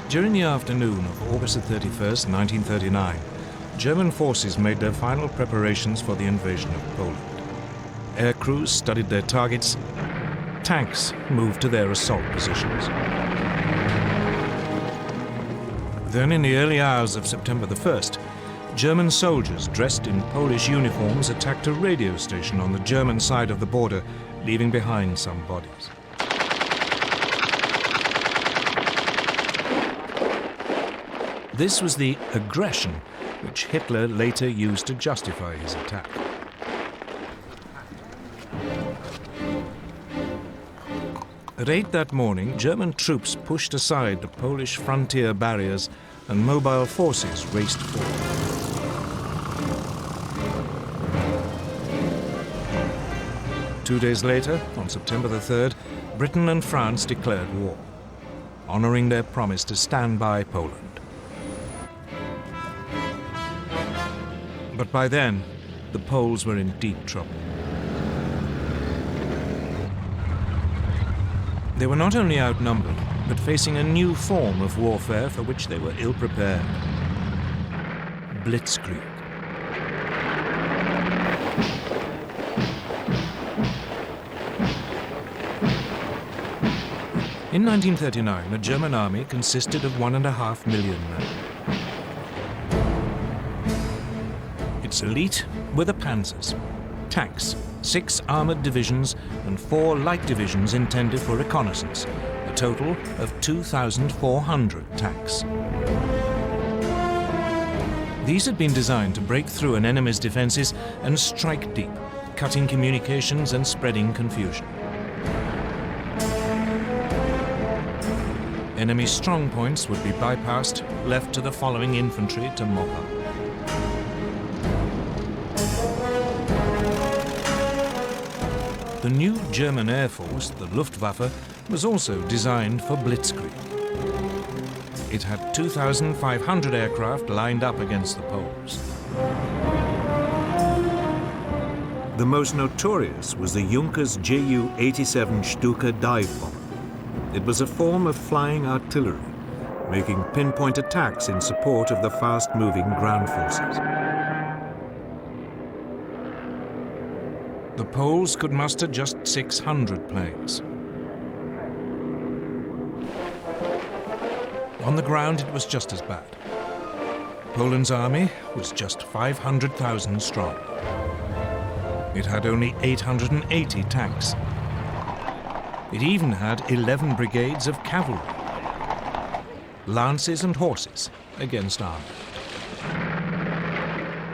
During the afternoon of August 31st, 1939, German forces made their final preparations for the invasion of Poland. Air crews studied their targets. Tanks moved to their assault positions. Then, in the early hours of September the 1st, German soldiers dressed in Polish uniforms attacked a radio station on the German side of the border, leaving behind some bodies. This was the aggression which Hitler later used to justify his attack. At 8 that morning, German troops pushed aside the Polish frontier barriers and mobile forces raced forward. Two days later, on September the 3rd, Britain and France declared war, honoring their promise to stand by Poland. But by then, the Poles were in deep trouble. They were not only outnumbered, but facing a new form of warfare for which they were ill-prepared. Blitzkrieg. In 1939, the German army consisted of 1.5 million men. Its elite were the panzers, tanks, 6 armored divisions and 4 light divisions intended for reconnaissance, a total of 2,400 tanks. These had been designed to break through an enemy's defenses and strike deep, cutting communications and spreading confusion. Enemy strong points would be bypassed, left to the following infantry to mop up. The new German Air Force, the Luftwaffe, was also designed for Blitzkrieg. It had 2,500 aircraft lined up against the Poles. The most notorious was the Junkers Ju-87 Stuka dive bomber. It was a form of flying artillery, making pinpoint attacks in support of the fast-moving ground forces. The Poles could muster just 600 planes. On the ground, it was just as bad. Poland's army was just 500,000 strong. It had only 880 tanks. It even had 11 brigades of cavalry, lances and horses against armor.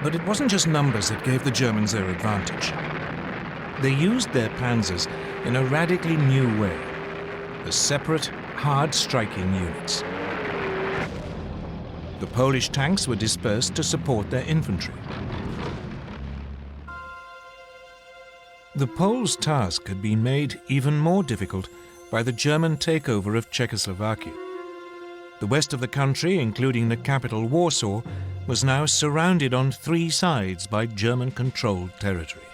But it wasn't just numbers that gave the Germans their advantage. They used their panzers in a radically new way, as separate, hard-striking units. The Polish tanks were dispersed to support their infantry. The Poles' task had been made even more difficult by the German takeover of Czechoslovakia. The west of the country, including the capital Warsaw, was now surrounded on 3 sides by German-controlled territory.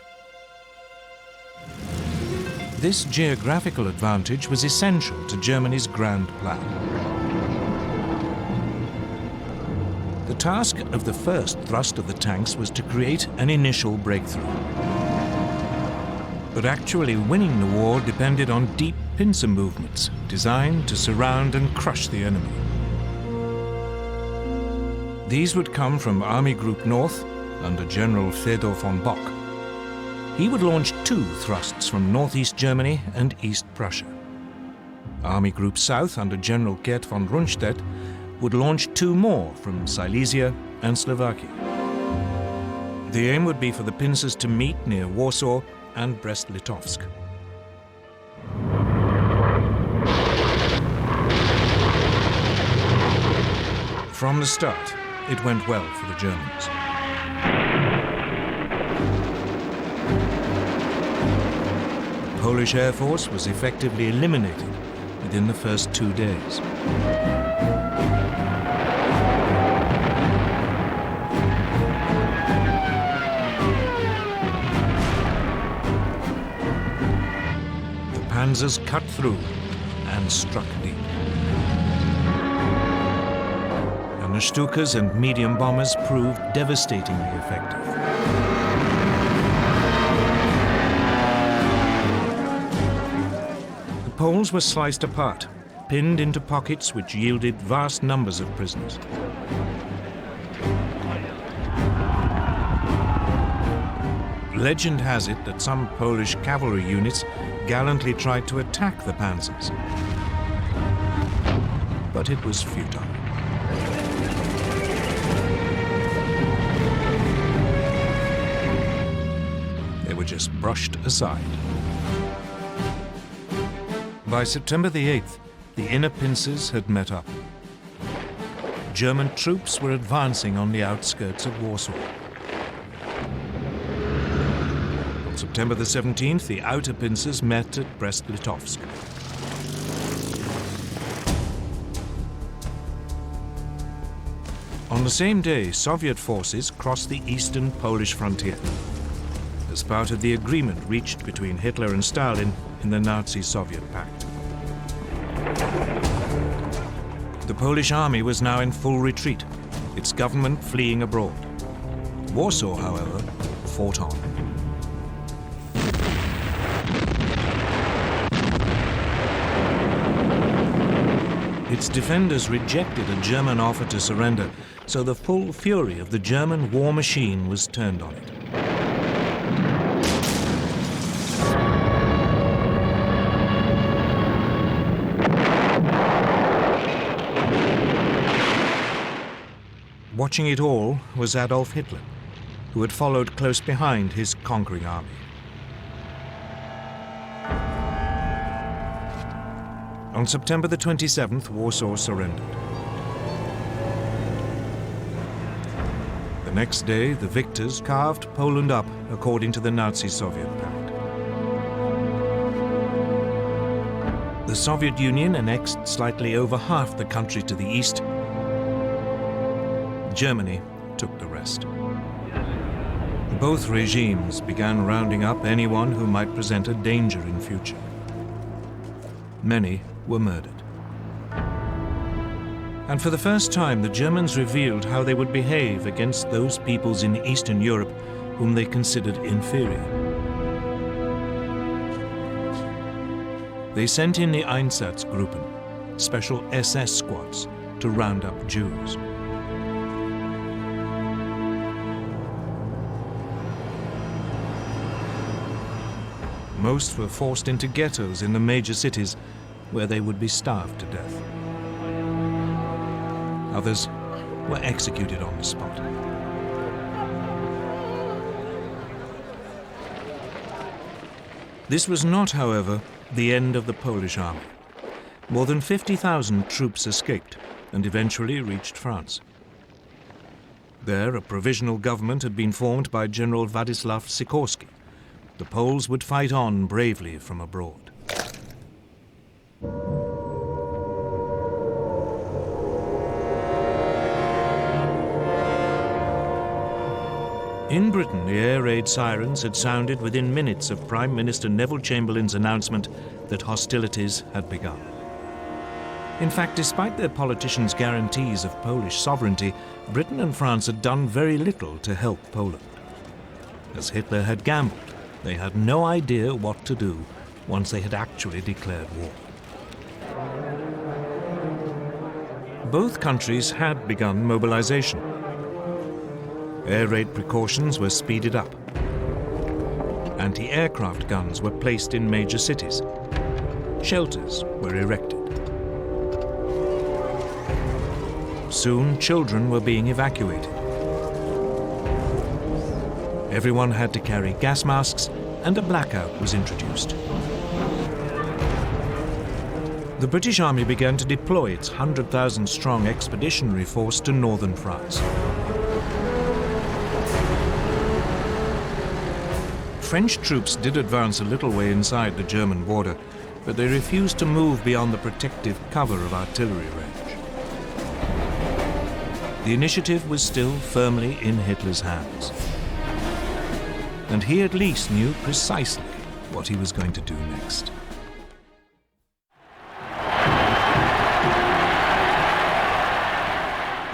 This geographical advantage was essential to Germany's grand plan. The task of the first thrust of the tanks was to create an initial breakthrough. But actually winning the war depended on deep pincer movements designed to surround and crush the enemy. These would come from Army Group North under General Fedor von Bock. He would launch 2 thrusts from northeast Germany and East Prussia. Army Group South under General Gerd von Rundstedt would launch 2 more from Silesia and Slovakia. The aim would be for the pincers to meet near Warsaw and Brest-Litovsk. From the start, it went well for the Germans. The Polish Air Force was effectively eliminated within the first 2 days. The panzers cut through and struck deep. Stukas and medium bombers proved devastatingly effective. The Poles were sliced apart, pinned into pockets which yielded vast numbers of prisoners. Legend has it that some Polish cavalry units gallantly tried to attack the panzers, but it was futile. They were just brushed aside. By September the 8th, the inner pincers had met up. German troops were advancing on the outskirts of Warsaw. On September the 17th, the outer pincers met at Brest-Litovsk. On the same day, Soviet forces crossed the eastern Polish frontier as part of the agreement reached between Hitler and Stalin in the Nazi-Soviet pact. The Polish army was now in full retreat, its government fleeing abroad. Warsaw, however, fought on. Its defenders rejected a German offer to surrender, so the full fury of the German war machine was turned on it. Watching it all was Adolf Hitler, who had followed close behind his conquering army. On September the 27th, Warsaw surrendered. The next day, the victors carved Poland up according to the Nazi-Soviet pact. The Soviet Union annexed slightly over half the country to the east. Germany took the rest. Both regimes began rounding up anyone who might present a danger in future. Many were murdered. And for the first time, the Germans revealed how they would behave against those peoples in Eastern Europe whom they considered inferior. They sent in the Einsatzgruppen, special SS squads, to round up Jews. Most were forced into ghettos in the major cities, where they would be starved to death. Others were executed on the spot. This was not, however, the end of the Polish army. More than 50,000 troops escaped and eventually reached France. There, a provisional government had been formed by General Władysław Sikorski. The Poles would fight on bravely from abroad. In Britain, the air raid sirens had sounded within minutes of Prime Minister Neville Chamberlain's announcement that hostilities had begun. In fact, despite their politicians' guarantees of Polish sovereignty, Britain and France had done very little to help Poland. As Hitler had gambled, they had no idea what to do once they had actually declared war. Both countries had begun mobilization. Air raid precautions were speeded up. Anti-aircraft guns were placed in major cities. Shelters were erected. Soon, children were being evacuated. Everyone had to carry gas masks, and a blackout was introduced. The British Army began to deploy its 100,000-strong expeditionary force to northern France. French troops did advance a little way inside the German border, but they refused to move beyond the protective cover of artillery range. The initiative was still firmly in Hitler's hands. And he at least knew precisely what he was going to do next.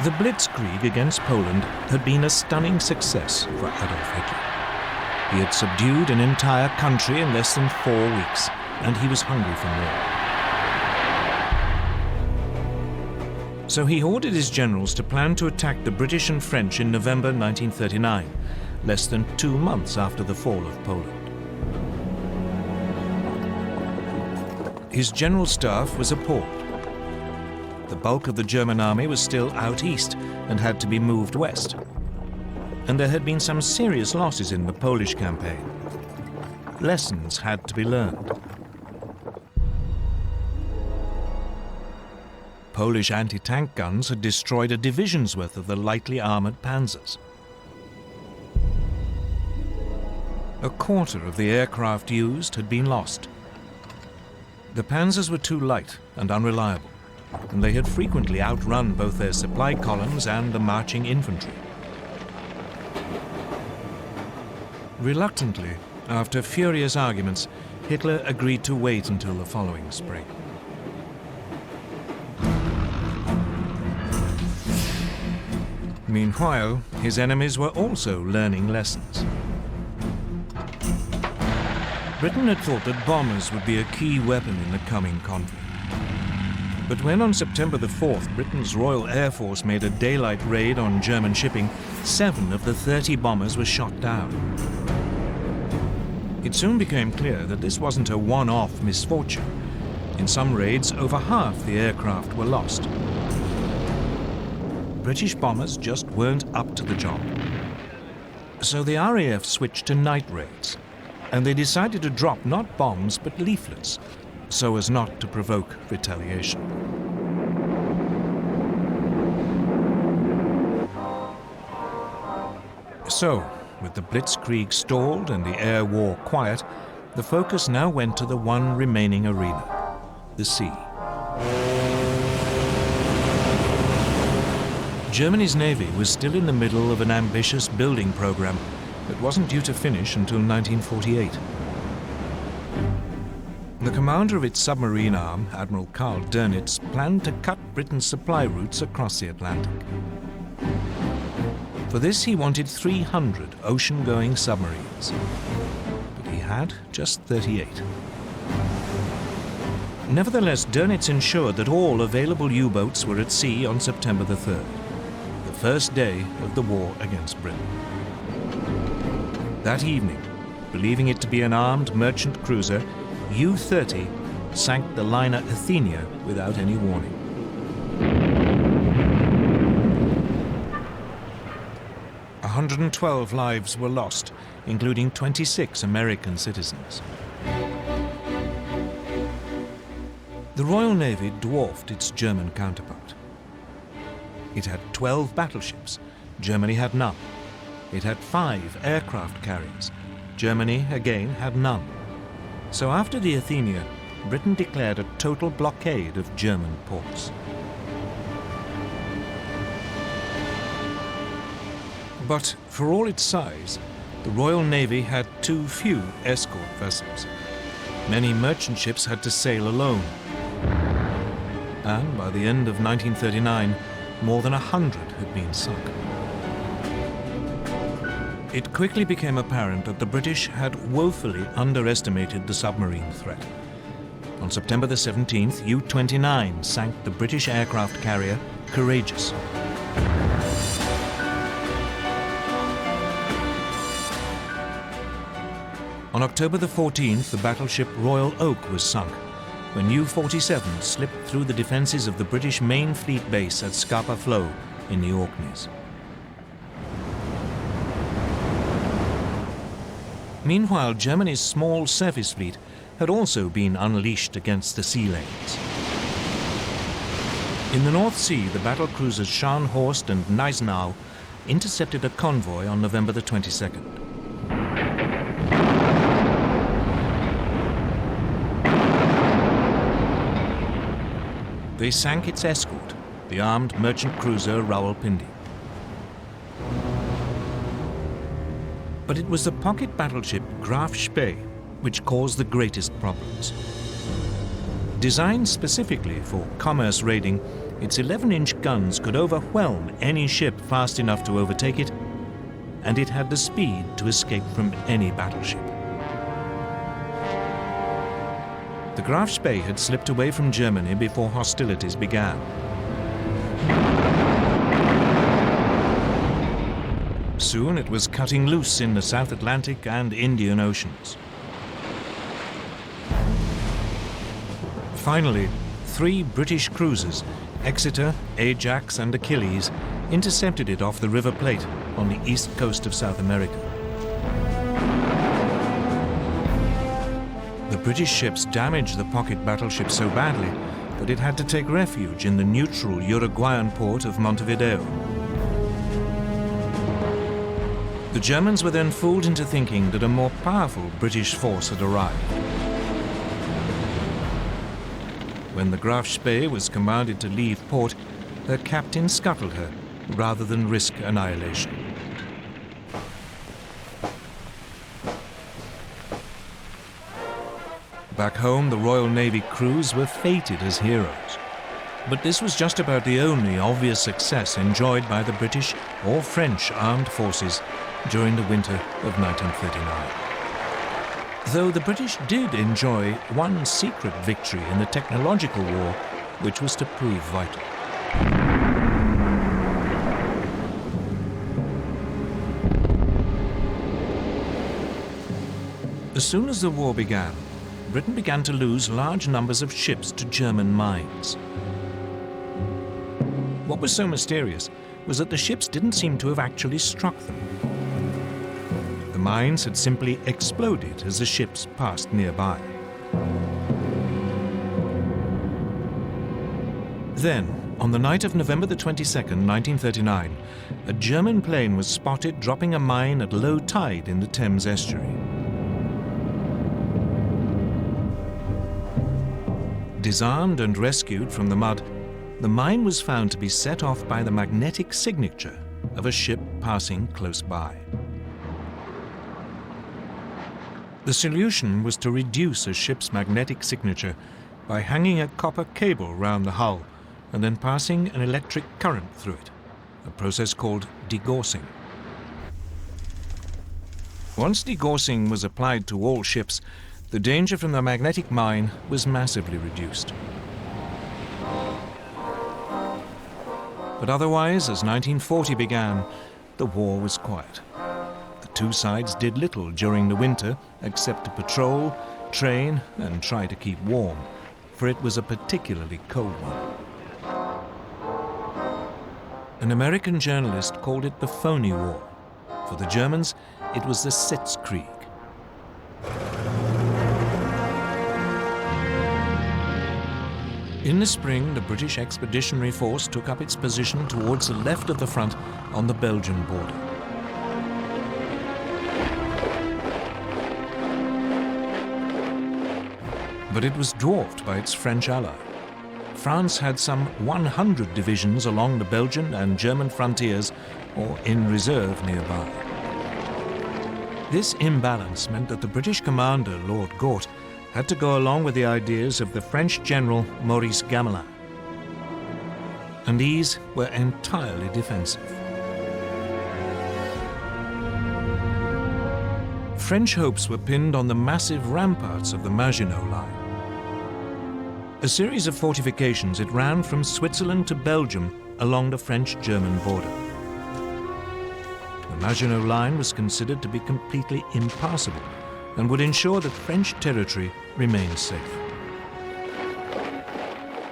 The Blitzkrieg against Poland had been a stunning success for Adolf Hitler. He had subdued an entire country in less than 4 weeks, and he was hungry for more. So he ordered his generals to plan to attack the British and French in November 1939, less than 2 months after the fall of Poland. His general staff was appalled. The bulk of the German army was still out east and had to be moved west. And there had been some serious losses in the Polish campaign. Lessons had to be learned. Polish anti-tank guns had destroyed a division's worth of the lightly armored panzers. A quarter of the aircraft used had been lost. The panzers were too light and unreliable, and they had frequently outrun both their supply columns and the marching infantry. Reluctantly, after furious arguments, Hitler agreed to wait until the following spring. Meanwhile, his enemies were also learning lessons. Britain had thought that bombers would be a key weapon in the coming conflict. But when on September the 4th, Britain's Royal Air Force made a daylight raid on German shipping, 7 of the 30 bombers were shot down. It soon became clear that this wasn't a one-off misfortune. In some raids, over half the aircraft were lost. British bombers just weren't up to the job. So the RAF switched to night raids, and they decided to drop not bombs but leaflets, so as not to provoke retaliation. So, with the Blitzkrieg stalled and the air war quiet, the focus now went to the one remaining arena, the sea. Germany's navy was still in the middle of an ambitious building program that wasn't due to finish until 1948. The commander of its submarine arm, Admiral Karl Dönitz, planned to cut Britain's supply routes across the Atlantic. For this, he wanted 300 ocean-going submarines, but he had just 38. Nevertheless, Dönitz ensured that all available U-boats were at sea on September the 3rd, the first day of the war against Britain. That evening, believing it to be an armed merchant cruiser, U-30 sank the liner Athenia without any warning. A 112 lives were lost, including 26 American citizens. The Royal Navy dwarfed its German counterpart. It had 12 battleships. Germany had none. It had 5 aircraft carriers. Germany, again, had none. So after the Athenia, Britain declared a total blockade of German ports. But for all its size, the Royal Navy had too few escort vessels. Many merchant ships had to sail alone. And by the end of 1939, more than 100 had been sunk. It quickly became apparent that the British had woefully underestimated the submarine threat. On September the 17th, U-29 sank the British aircraft carrier Courageous. On October the 14th, the battleship Royal Oak was sunk when U-47 slipped through the defences of the British main fleet base at Scapa Flow in the Orkneys. Meanwhile, Germany's small surface fleet had also been unleashed against the sea lanes. In the North Sea, the battle cruisers Scharnhorst and Gneisenau intercepted a convoy on November the 22nd. They sank its escort, the armed merchant cruiser Rawalpindi. But it was the pocket battleship Graf Spee which caused the greatest problems. Designed specifically for commerce raiding, its 11-inch guns could overwhelm any ship fast enough to overtake it, and it had the speed to escape from any battleship. The Graf Spee had slipped away from Germany before hostilities began. Soon it was cutting loose in the South Atlantic and Indian Oceans. Finally, 3 British cruisers, Exeter, Ajax and Achilles, intercepted it off the River Plate on the east coast of South America. The British ships damaged the pocket battleship so badly that it had to take refuge in the neutral Uruguayan port of Montevideo. The Germans were then fooled into thinking that a more powerful British force had arrived. When the Graf Spee was commanded to leave port, her captain scuttled her rather than risk annihilation. Back home, the Royal Navy crews were feted as heroes. But this was just about the only obvious success enjoyed by the British or French armed forces during the winter of 1939. Though the British did enjoy one secret victory in the technological war, which was to prove vital. As soon as the war began, Britain began to lose large numbers of ships to German mines. What was so mysterious was that the ships didn't seem to have actually struck them. The mines had simply exploded as the ships passed nearby. Then, on the night of November the 22nd, 1939, a German plane was spotted dropping a mine at low tide in the Thames estuary. Disarmed and rescued from the mud, the mine was found to be set off by the magnetic signature of a ship passing close by. The solution was to reduce a ship's magnetic signature by hanging a copper cable round the hull and then passing an electric current through it, a process called degaussing. Once degaussing was applied to all ships, the danger from the magnetic mine was massively reduced. But otherwise, as 1940 began, the war was quiet. The two sides did little during the winter except to patrol, train, and try to keep warm, for it was a particularly cold one. An American journalist called it the phony war. For the Germans, it was the Blitzkrieg. In the spring, the British Expeditionary Force took up its position towards the left of the front on the Belgian border. But it was dwarfed by its French ally. France had some 100 divisions along the Belgian and German frontiers or in reserve nearby. This imbalance meant that the British commander, Lord Gort, had to go along with the ideas of the French general Maurice Gamelin. And these were entirely defensive. French hopes were pinned on the massive ramparts of the Maginot Line. A series of fortifications, it ran from Switzerland to Belgium along the French-German border. The Maginot Line was considered to be completely impassable and would ensure that French territory remained safe.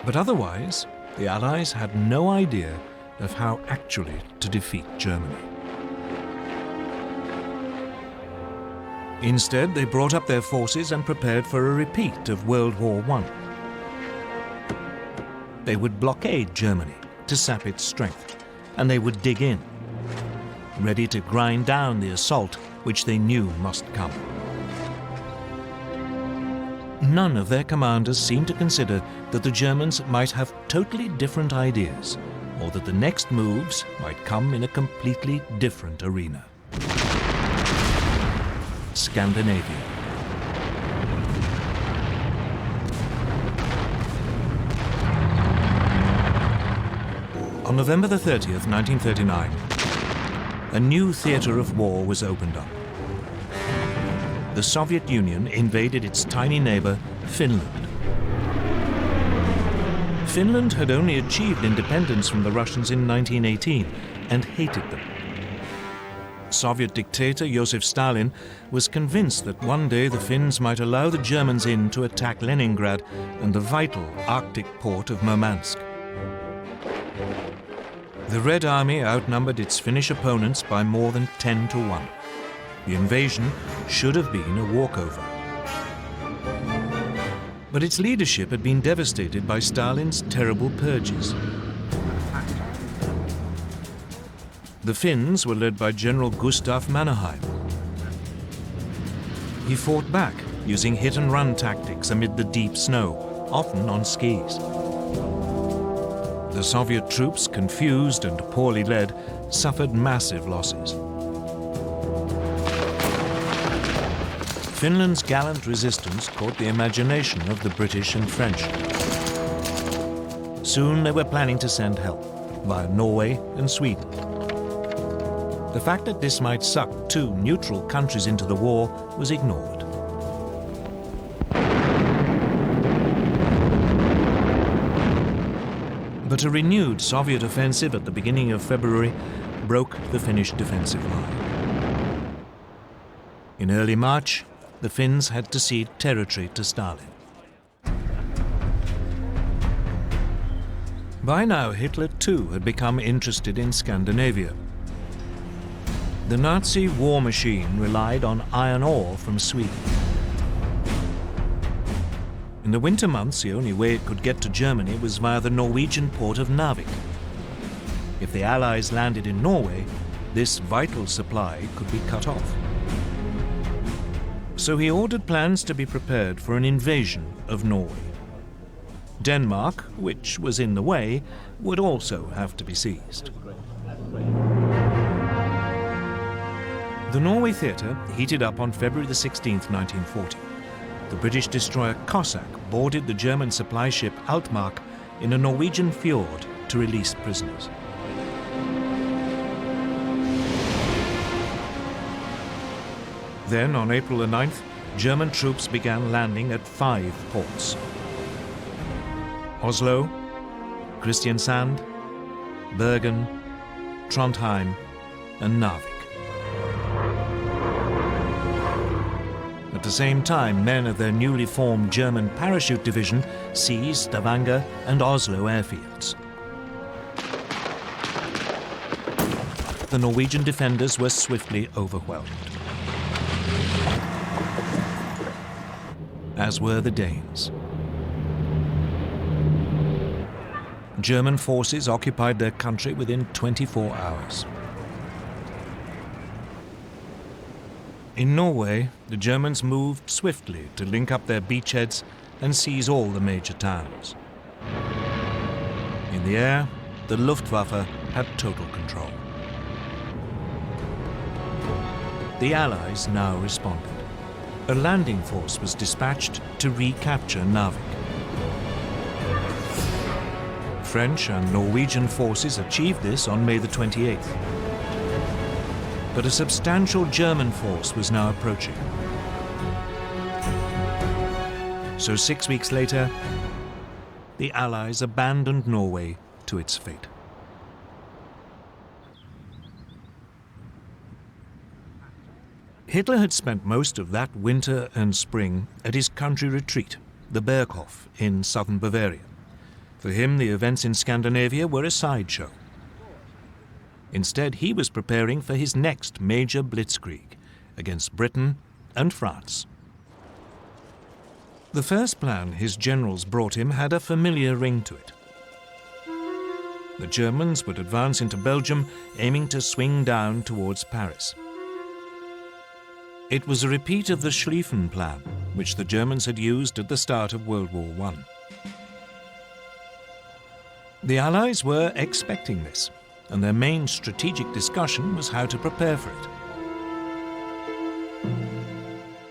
But otherwise, the Allies had no idea of how actually to defeat Germany. Instead, they brought up their forces and prepared for a repeat of World War I. They would blockade Germany to sap its strength, and they would dig in, ready to grind down the assault which they knew must come. None of their commanders seemed to consider that the Germans might have totally different ideas, or that the next moves might come in a completely different arena. Scandinavia. On November the 30th, 1939, a new theatre of war was opened up. The Soviet Union invaded its tiny neighbour, Finland. Finland had only achieved independence from the Russians in 1918 and hated them. Soviet dictator Joseph Stalin was convinced that one day the Finns might allow the Germans in to attack Leningrad and the vital Arctic port of Murmansk. The Red Army outnumbered its Finnish opponents by more than 10 to 1. The invasion should have been a walkover. But its leadership had been devastated by Stalin's terrible purges. The Finns were led by General Gustav Mannerheim. He fought back using hit-and-run tactics amid the deep snow, often on skis. The Soviet troops, confused and poorly led, suffered massive losses. Finland's gallant resistance caught the imagination of the British and French. Soon they were planning to send help via Norway and Sweden. The fact that this might suck two neutral countries into the war was ignored. But a renewed Soviet offensive at the beginning of February broke the Finnish defensive line. In early March, the Finns had to cede territory to Stalin. By now, Hitler too had become interested in Scandinavia. The Nazi war machine relied on iron ore from Sweden. In the winter months, the only way it could get to Germany was via the Norwegian port of Narvik. If the Allies landed in Norway, this vital supply could be cut off. So he ordered plans to be prepared for an invasion of Norway. Denmark, which was in the way, would also have to be seized. The Norway theatre heated up on February the 16th, 1940. The British destroyer Cossack boarded the German supply ship Altmark in a Norwegian fjord to release prisoners. Then, on April the 9th, German troops began landing at 5 ports: Oslo, Kristiansand, Bergen, Trondheim, and Narvik. At the same time, men of their newly formed German parachute division seized Stavanger and Oslo airfields. The Norwegian defenders were swiftly overwhelmed, as were the Danes. German forces occupied their country within 24 hours. In Norway, the Germans moved swiftly to link up their beachheads and seize all the major towns. In the air, the Luftwaffe had total control. The Allies now responded. A landing force was dispatched to recapture Narvik. French and Norwegian forces achieved this on May the 28th. But a substantial German force was now approaching. So 6 weeks later, the Allies abandoned Norway to its fate. Hitler had spent most of that winter and spring at his country retreat, the Berghof in southern Bavaria. For him, the events in Scandinavia were a sideshow. Instead, he was preparing for his next major Blitzkrieg against Britain and France. The first plan his generals brought him had a familiar ring to it. The Germans would advance into Belgium, aiming to swing down towards Paris. It was a repeat of the Schlieffen Plan, which the Germans had used at the start of World War I. The Allies were expecting this, and their main strategic discussion was how to prepare for it.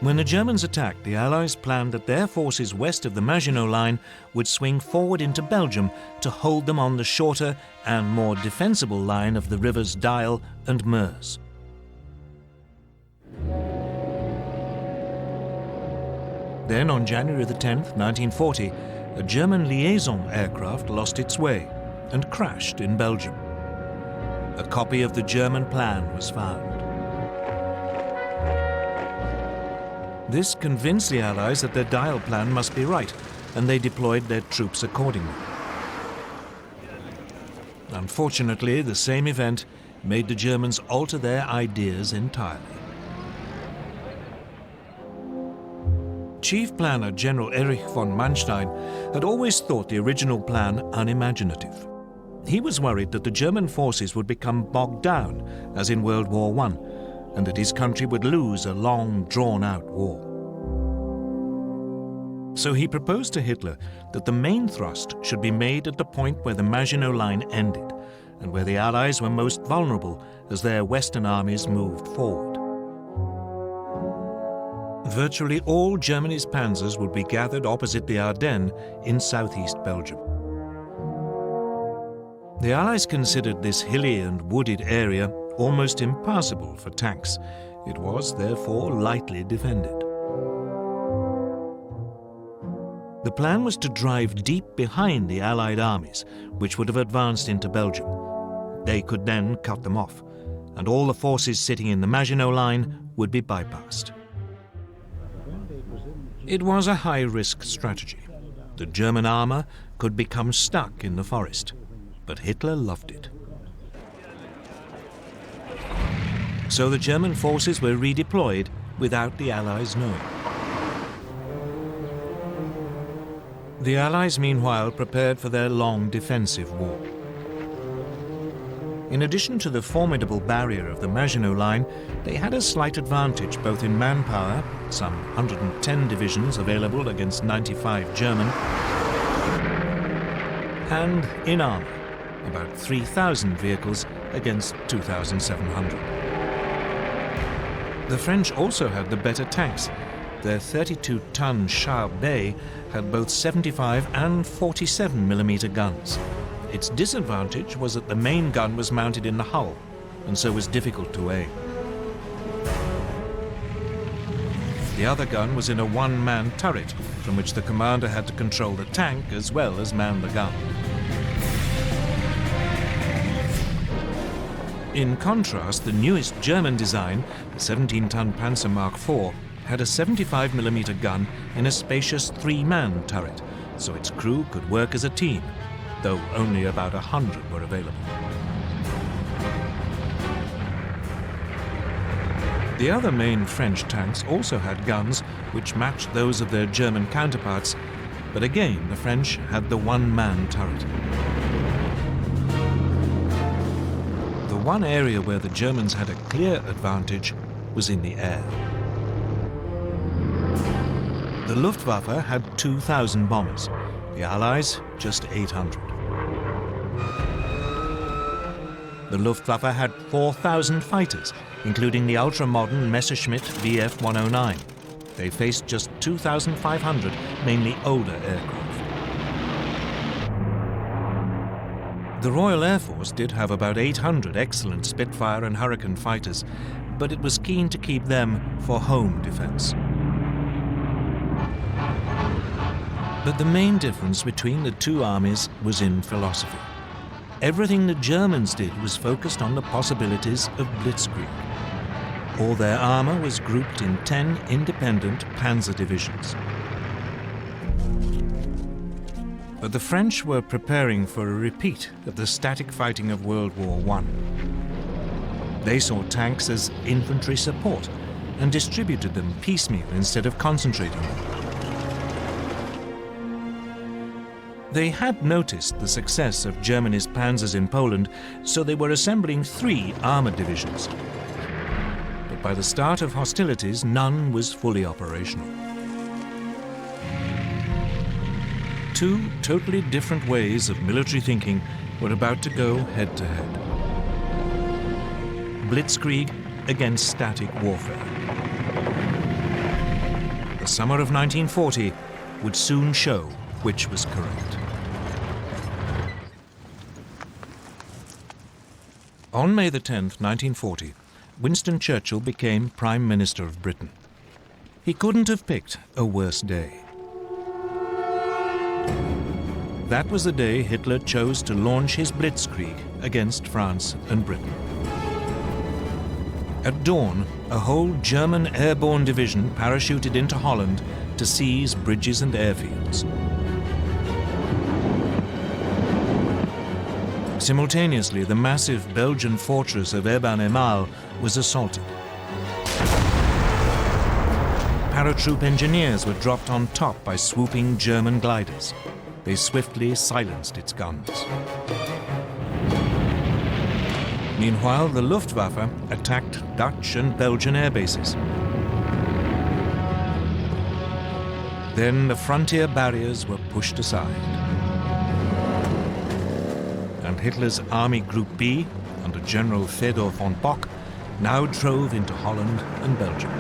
When the Germans attacked, the Allies planned that their forces west of the Maginot Line would swing forward into Belgium to hold them on the shorter and more defensible line of the rivers Dyle and Meuse. Then, on January the 10th, 1940, a German liaison aircraft lost its way and crashed in Belgium. A copy of the German plan was found. This convinced the Allies that their Dyle plan must be right, and they deployed their troops accordingly. Unfortunately, the same event made the Germans alter their ideas entirely. Chief Planner General Erich von Manstein had always thought the original plan unimaginative. He was worried that the German forces would become bogged down, as in World War I, and that his country would lose a long, drawn-out war. So he proposed to Hitler that the main thrust should be made at the point where the Maginot Line ended, and where the Allies were most vulnerable as their Western armies moved forward. Virtually all Germany's panzers would be gathered opposite the Ardennes in southeast Belgium. The Allies considered this hilly and wooded area almost impassable for tanks. It was, therefore, lightly defended. The plan was to drive deep behind the Allied armies, which would have advanced into Belgium. They could then cut them off, and all the forces sitting in the Maginot Line would be bypassed. It was a high-risk strategy. The German armor could become stuck in the forest, but Hitler loved it. So the German forces were redeployed without the Allies knowing. The Allies, meanwhile, prepared for their long defensive war. In addition to the formidable barrier of the Maginot Line, they had a slight advantage both in manpower, some 110 divisions available against 95 German, and in armor, about 3,000 vehicles against 2,700. The French also had the better tanks. Their 32-ton Char Bay had both 75 and 47mm guns. Its disadvantage was that the main gun was mounted in the hull, and so was difficult to aim. The other gun was in a one-man turret, from which the commander had to control the tank as well as man the gun. In contrast, the newest German design, the 17-ton Panzer Mark IV, had a 75mm gun in a spacious three-man turret, so its crew could work as a team, though only about 100 were available. The other main French tanks also had guns which matched those of their German counterparts, but again the French had the one-man turret. The one area where the Germans had a clear advantage was in the air. The Luftwaffe had 2,000 bombers, the Allies just 800. The Luftwaffe had 4,000 fighters, including the ultra-modern Messerschmitt Bf-109. They faced just 2,500, mainly older aircraft. The Royal Air Force did have about 800 excellent Spitfire and Hurricane fighters, but it was keen to keep them for home defense. But the main difference between the two armies was in philosophy. Everything the Germans did was focused on the possibilities of Blitzkrieg. All their armor was grouped in 10 independent panzer divisions. But the French were preparing for a repeat of the static fighting of World War I. They saw tanks as infantry support and distributed them piecemeal instead of concentrating them. They had noticed the success of Germany's panzers in Poland, so they were assembling 3 armored divisions. But by the start of hostilities, none was fully operational. 2 totally different ways of military thinking were about to go head-to-head. Blitzkrieg against static warfare. the summer of 1940 would soon show which was correct. On May the 10th, 1940, Winston Churchill became Prime Minister of Britain. He couldn't have picked a worse day. That was the day Hitler chose to launch his Blitzkrieg against France and Britain. At dawn, a whole German airborne division parachuted into Holland to seize bridges and airfields. Simultaneously, the massive Belgian fortress of Ardennes was assaulted. Paratroop engineers were dropped on top by swooping German gliders. They swiftly silenced its guns. Meanwhile, the Luftwaffe attacked Dutch and Belgian air bases. Then the frontier barriers were pushed aside. And Hitler's Army Group B, under General Theodor von Bock, now drove into Holland and Belgium.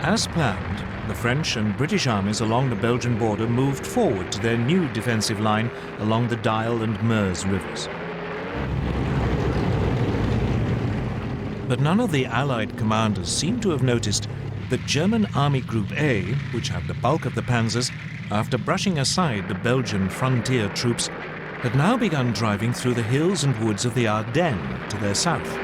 As planned, the French and British armies along the Belgian border moved forward to their new defensive line along the Dyle and Meuse rivers. But none of the Allied commanders seemed to have noticed that German Army Group A, which had the bulk of the panzers, after brushing aside the Belgian frontier troops, had now begun driving through the hills and woods of the Ardennes to their south.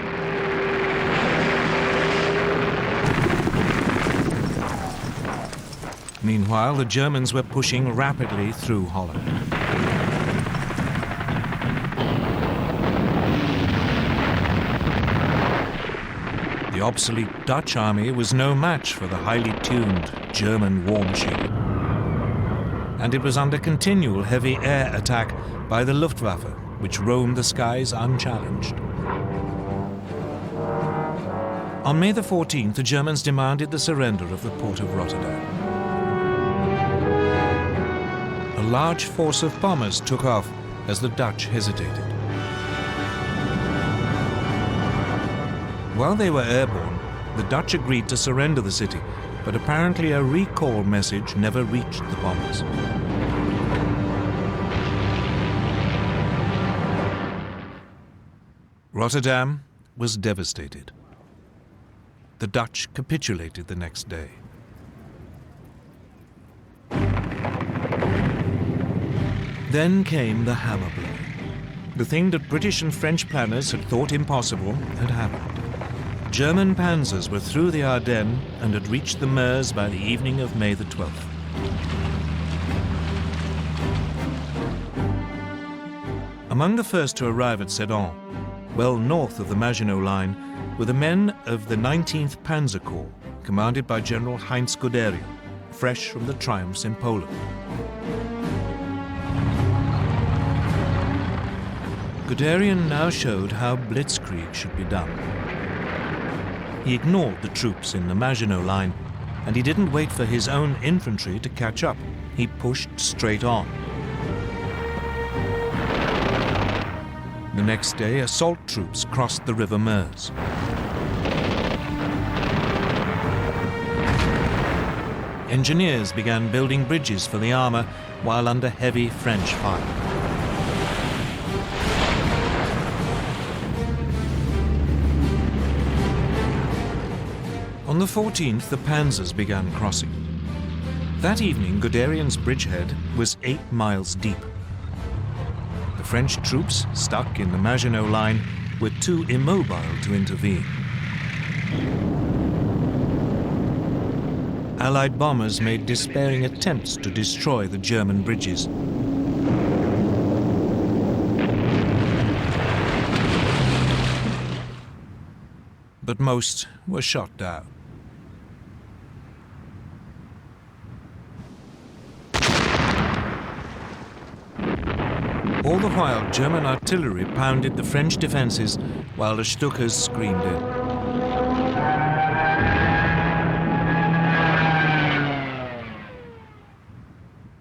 Meanwhile, the Germans were pushing rapidly through Holland. The obsolete Dutch army was no match for the highly tuned German war machine. And it was under continual heavy air attack by the Luftwaffe, which roamed the skies unchallenged. On May the 14th, the Germans demanded the surrender of the port of Rotterdam. A large force of bombers took off as the Dutch hesitated. While they were airborne, the Dutch agreed to surrender the city, but apparently a recall message never reached the bombers. Rotterdam was devastated. The Dutch capitulated the next day. Then came the hammer blow. The thing that British and French planners had thought impossible had happened. German panzers were through the Ardennes and had reached the Meuse by the evening of May the 12th. Among the first to arrive at Sedan, well north of the Maginot Line, were the men of the 19th Panzer Corps, commanded by General Heinz Guderian, fresh from the triumphs in Poland. Guderian now showed how Blitzkrieg should be done. He ignored the troops in the Maginot Line, and he didn't wait for his own infantry to catch up. He pushed straight on. The next day, assault troops crossed the River Meuse. Engineers began building bridges for the armor while under heavy French fire. On the 14th, the panzers began crossing. That evening, Guderian's bridgehead was 8 miles deep. The French troops, stuck in the Maginot Line, were too immobile to intervene. Allied bombers made despairing attempts to destroy the German bridges. But most were shot down. All the while, German artillery pounded the French defenses while the Stukas screamed in.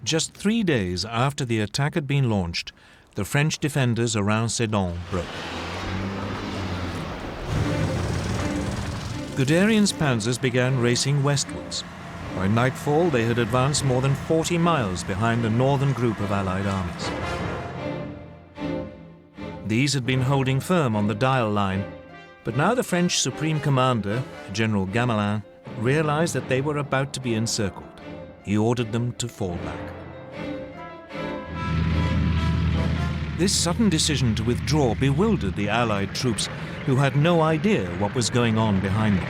Just 3 days after the attack had been launched, the French defenders around Sedan broke. Guderian's panzers began racing westwards. By nightfall, they had advanced more than 40 miles behind a northern group of Allied armies. These had been holding firm on the Dial line, but now the French Supreme Commander, General Gamelin, realized that they were about to be encircled. He ordered them to fall back. This sudden decision to withdraw bewildered the Allied troops, who had no idea what was going on behind them.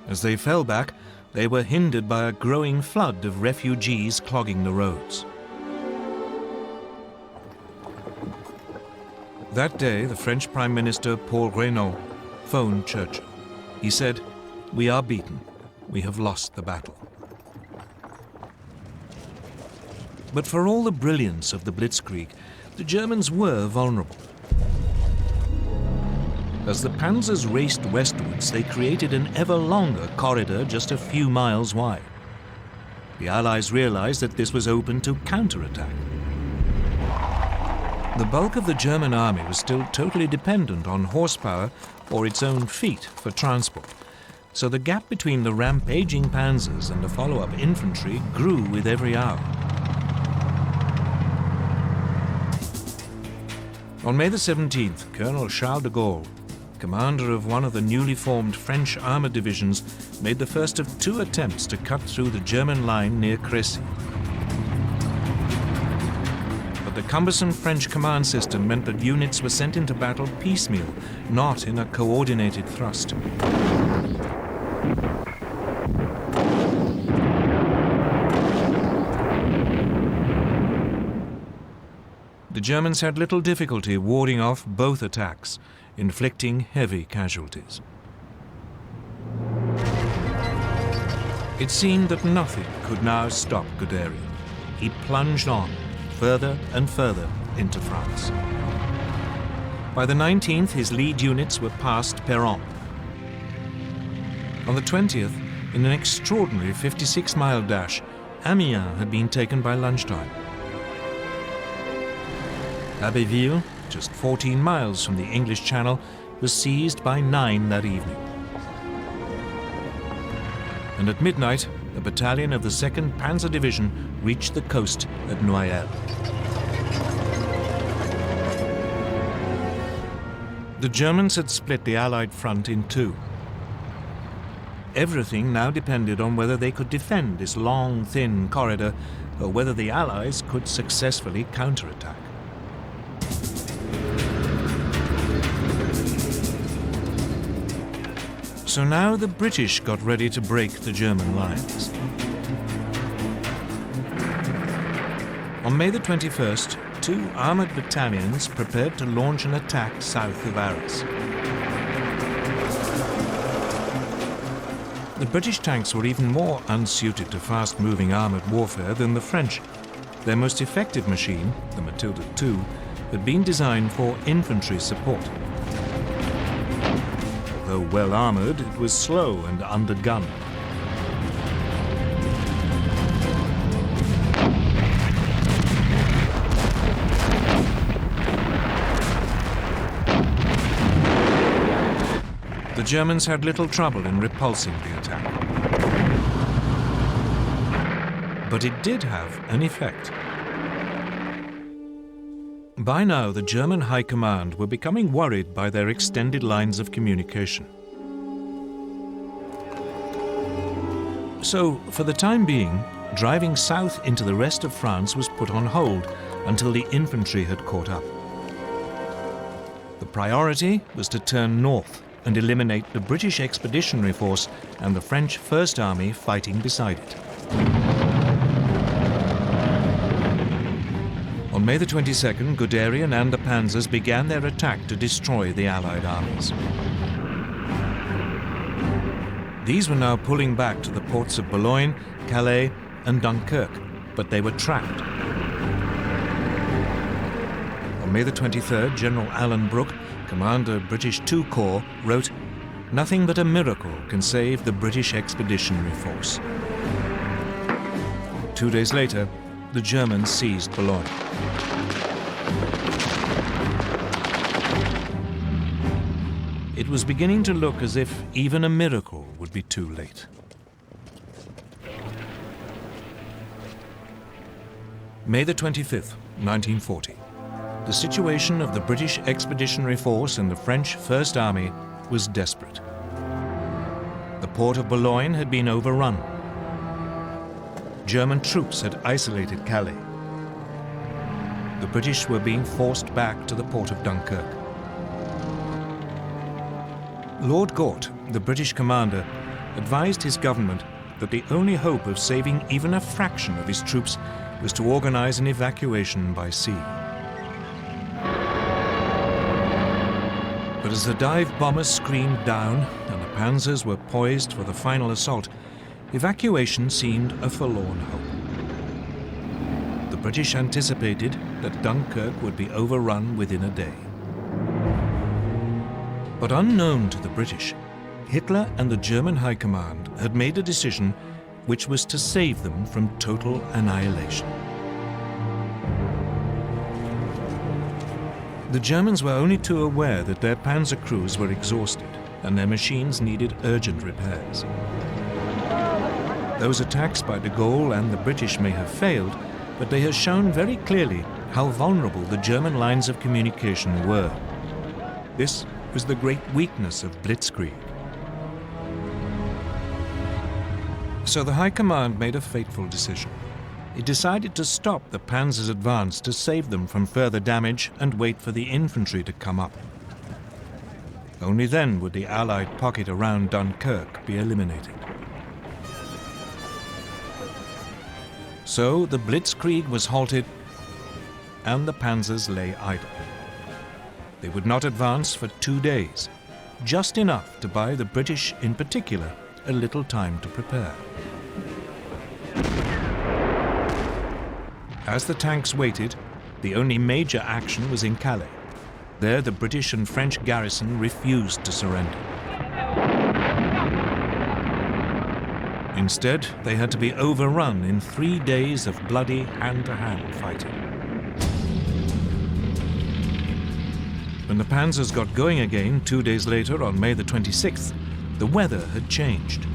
As they fell back, they were hindered by a growing flood of refugees clogging the roads. That day, the French Prime Minister Paul Reynaud phoned Churchill. He said, "We are beaten. We have lost the battle." But for all the brilliance of the Blitzkrieg, the Germans were vulnerable. As the panzers raced westwards, they created an ever longer corridor just a few miles wide. The Allies realized that this was open to counterattack. The bulk of the German army was still totally dependent on horsepower or its own feet for transport, so the gap between the rampaging panzers and the follow-up infantry grew with every hour. On May the 17th, Colonel Charles de Gaulle, commander of one of the newly formed French armored divisions, made the first of 2 attempts to cut through the German line near Crécy. But the cumbersome French command system meant that units were sent into battle piecemeal, not in a coordinated thrust. The Germans had little difficulty warding off both attacks, inflicting heavy casualties. It seemed that nothing could now stop Guderian. He plunged on, further and further into France. By the 19th, his lead units were past Péronne. On the 20th, in an extraordinary 56-mile dash, Amiens had been taken by lunchtime. Abbeville, just 14 miles from the English Channel, was seized by 9 that evening. And at midnight, a battalion of the 2nd Panzer Division reached the coast at Noyelles. The Germans had split the Allied front in 2. Everything now depended on whether they could defend this long, thin corridor, or whether the Allies could successfully counterattack. So now the British got ready to break the German lines. On May the 21st, 2 armoured battalions prepared to launch an attack south of Arras. The British tanks were even more unsuited to fast-moving armoured warfare than the French. Their most effective machine, the Matilda II, had been designed for infantry support. Though well armoured, it was slow and undergunned. The Germans had little trouble in repulsing the attack. But it did have an effect. By now, the German High Command were becoming worried by their extended lines of communication. So, for the time being, driving south into the rest of France was put on hold until the infantry had caught up. The priority was to turn north and eliminate the British Expeditionary Force and the French First Army fighting beside it. On May the 22nd, Guderian and the panzers began their attack to destroy the Allied armies. These were now pulling back to the ports of Boulogne, Calais and Dunkirk, but they were trapped. On May the 23rd, General Alan Brooke, commander of British II Corps, wrote, "Nothing but a miracle can save the British Expeditionary Force." 2 days later, the Germans seized Boulogne. it was beginning to look as if even a miracle would be too late. May the 25th, 1940. The situation of the British Expeditionary Force and the French First Army was desperate. The port of Boulogne had been overrun. German troops had isolated Calais. The British were being forced back to the port of Dunkirk. Lord Gort, the British commander, advised his government that the only hope of saving even a fraction of his troops was to organize an evacuation by sea. But as the dive bombers screamed down and the panzers were poised for the final assault, evacuation seemed a forlorn hope. The British anticipated that Dunkirk would be overrun within a day. But unknown to the British, Hitler and the German High Command had made a decision which was to save them from total annihilation. The Germans were only too aware that their panzer crews were exhausted and their machines needed urgent repairs. Those attacks by de Gaulle and the British may have failed, but they have shown very clearly how vulnerable the German lines of communication were. This was the great weakness of Blitzkrieg. So the High Command made a fateful decision. It decided to stop the panzers' advance to save them from further damage and wait for the infantry to come up. Only then would the Allied pocket around Dunkirk be eliminated. So the Blitzkrieg was halted and the panzers lay idle. They would not advance for 2 days, just enough to buy the British in particular a little time to prepare. As the tanks waited, the only major action was in Calais. There the British and French garrison refused to surrender. Instead, they had to be overrun in 3 days of bloody hand-to-hand fighting. When the panzers got going again 2 days later on May the 26th, the weather had changed.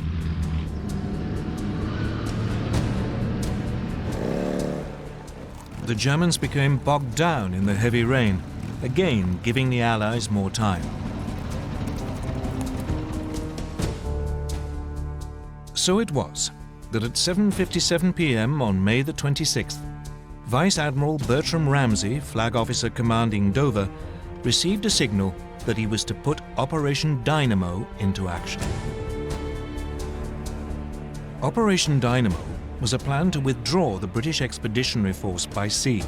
The Germans became bogged down in the heavy rain, again giving the Allies more time. So it was that at 7:57 p.m. on May the 26th, Vice Admiral Bertram Ramsay, flag officer commanding Dover, received a signal that he was to put Operation Dynamo into action. Operation Dynamo was a plan to withdraw the British Expeditionary Force by sea.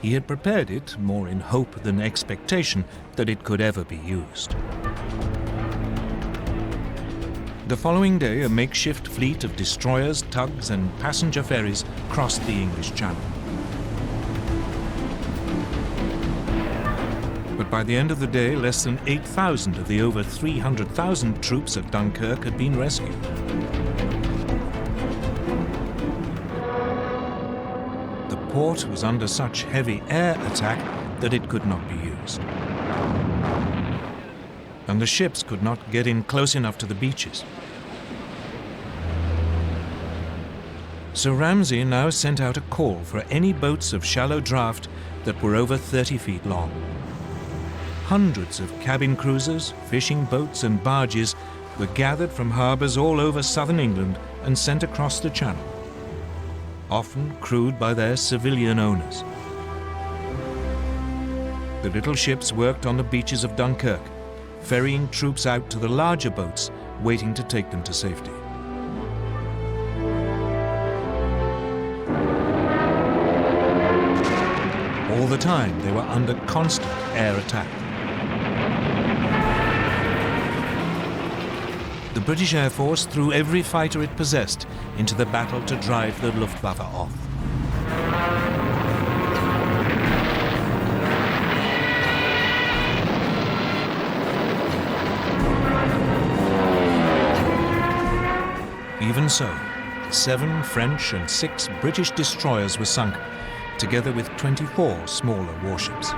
He had prepared it more in hope than expectation that it could ever be used. The following day, a makeshift fleet of destroyers, tugs, and passenger ferries crossed the English Channel. But by the end of the day, less than 8,000 of the over 300,000 troops at Dunkirk had been rescued. The port was under such heavy air attack that it could not be used. And the ships could not get in close enough to the beaches. So Ramsay now sent out a call for any boats of shallow draft that were over 30 feet long. Hundreds of cabin cruisers, fishing boats and barges were gathered from harbours all over southern England and sent across the Channel, often crewed by their civilian owners. The little ships worked on the beaches of Dunkirk, ferrying troops out to the larger boats waiting to take them to safety. All the time they were under constant air attack. The British Air Force threw every fighter it possessed into the battle to drive the Luftwaffe off. Even so, 7 French and 6 British destroyers were sunk, together with 24 smaller warships.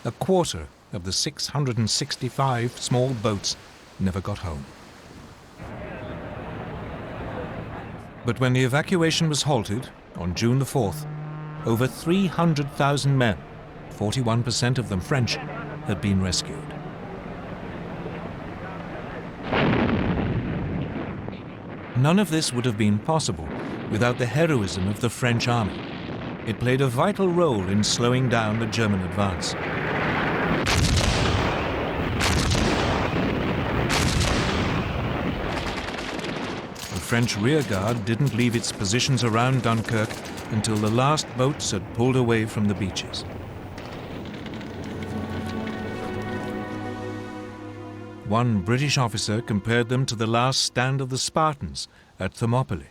A quarter of the 665 small boats never got home. But when the evacuation was halted on June the 4th, over 300,000 men, 41% of them French, had been rescued. None of this would have been possible without the heroism of the French army. It played a vital role in slowing down the German advance. The French rearguard didn't leave its positions around Dunkirk until the last boats had pulled away from the beaches. One British officer compared them to the last stand of the Spartans at Thermopylae.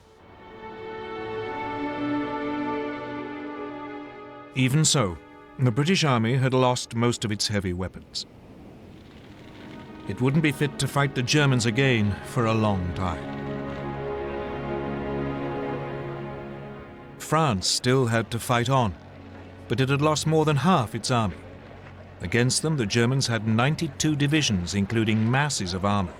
Even so, the British army had lost most of its heavy weapons. It wouldn't be fit to fight the Germans again for a long time. France still had to fight on, but it had lost more than half its army. Against them, the Germans had 92 divisions, including masses of armor.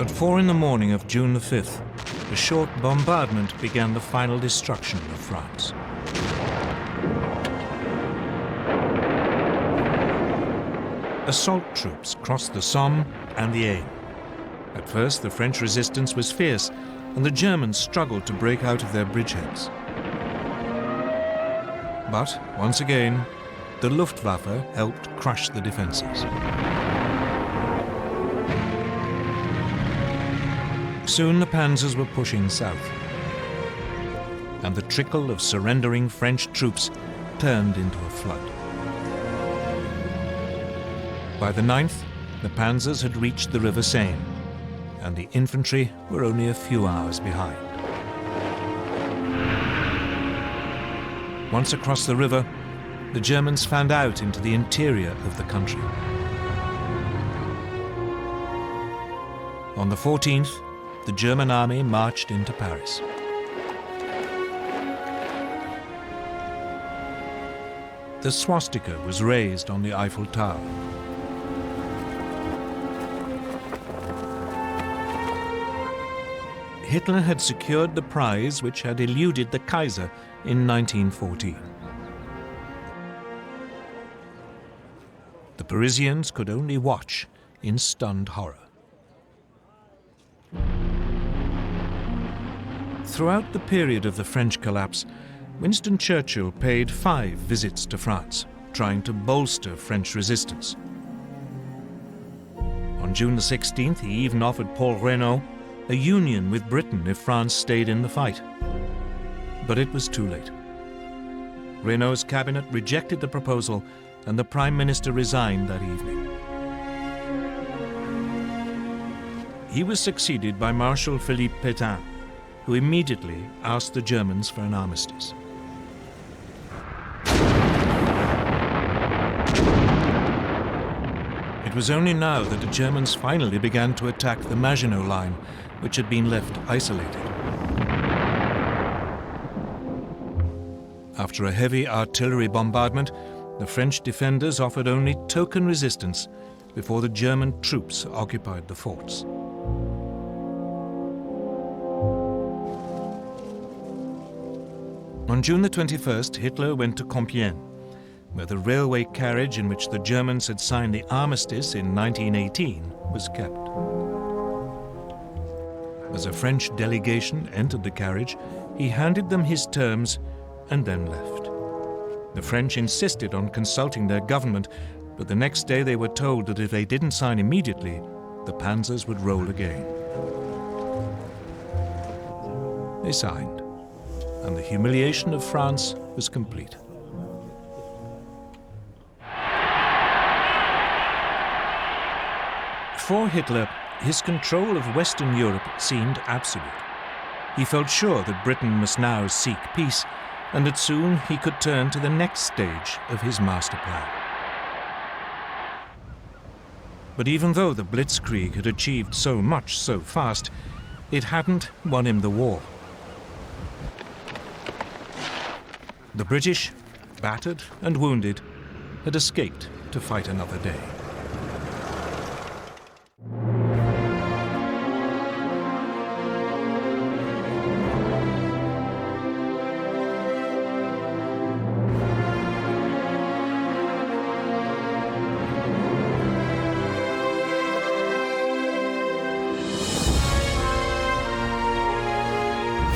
At 4 in the morning of June the 5th, a short bombardment began the final destruction of France. Assault troops crossed the Somme and the Aisne. At first, the French resistance was fierce, and the Germans struggled to break out of their bridgeheads. But, once again, the Luftwaffe helped crush the defenses. Soon the panzers were pushing south, and the trickle of surrendering French troops turned into a flood. By the 9th, the panzers had reached the River Seine, and the infantry were only a few hours behind. Once across the river, the Germans fanned out into the interior of the country. On the 14th, the German army marched into Paris. The swastika was raised on the Eiffel Tower. Hitler had secured the prize which had eluded the Kaiser in 1914. The Parisians could only watch in stunned horror. Throughout the period of the French collapse, Winston Churchill paid 5 visits to France, trying to bolster French resistance. On June the 16th, he even offered Paul Reynaud a union with Britain if France stayed in the fight. But it was too late. Reynaud's cabinet rejected the proposal, and the Prime Minister resigned that evening. He was succeeded by Marshal Philippe Pétain, who immediately asked the Germans for an armistice. It was only now that the Germans finally began to attack the Maginot Line, which had been left isolated. After a heavy artillery bombardment, the French defenders offered only token resistance before the German troops occupied the forts. On June the 21st, Hitler went to Compiègne, where the railway carriage in which the Germans had signed the armistice in 1918 was kept. As a French delegation entered the carriage, he handed them his terms and then left. The French insisted on consulting their government, but the next day they were told that if they didn't sign immediately, the panzers would roll again. They signed, and the humiliation of France was complete. For Hitler, his control of Western Europe seemed absolute. He felt sure that Britain must now seek peace, and that soon he could turn to the next stage of his master plan. But even though the Blitzkrieg had achieved so much so fast, it hadn't won him the war. The British, battered and wounded, had escaped to fight another day.